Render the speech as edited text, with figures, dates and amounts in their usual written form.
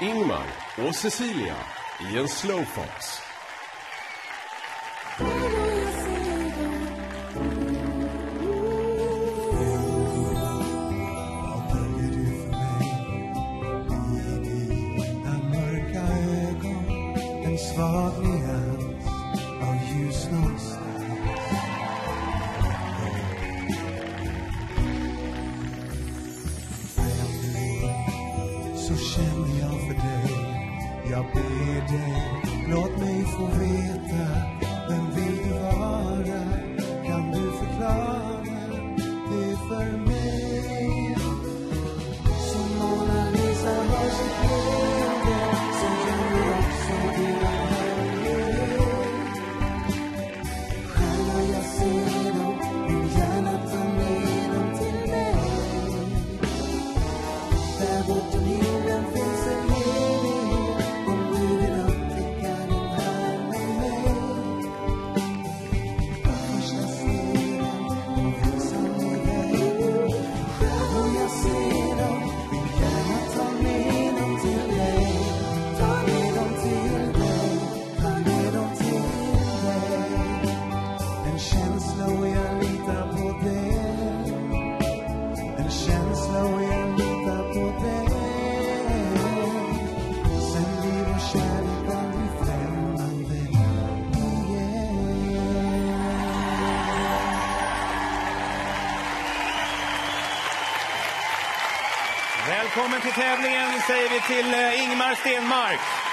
Ingmar och Cecilia i en slowfox. Svag nyans av ljus någonstans. Så känner jag för dig. Jag ber dig, låt mig få veta. Vem vill du vara? Kan du förklara det för mig? Som Mona Lisa har sitt leende, så kan du också dela. Välkommen till tävlingen säger vi till Ingmar Stenmark.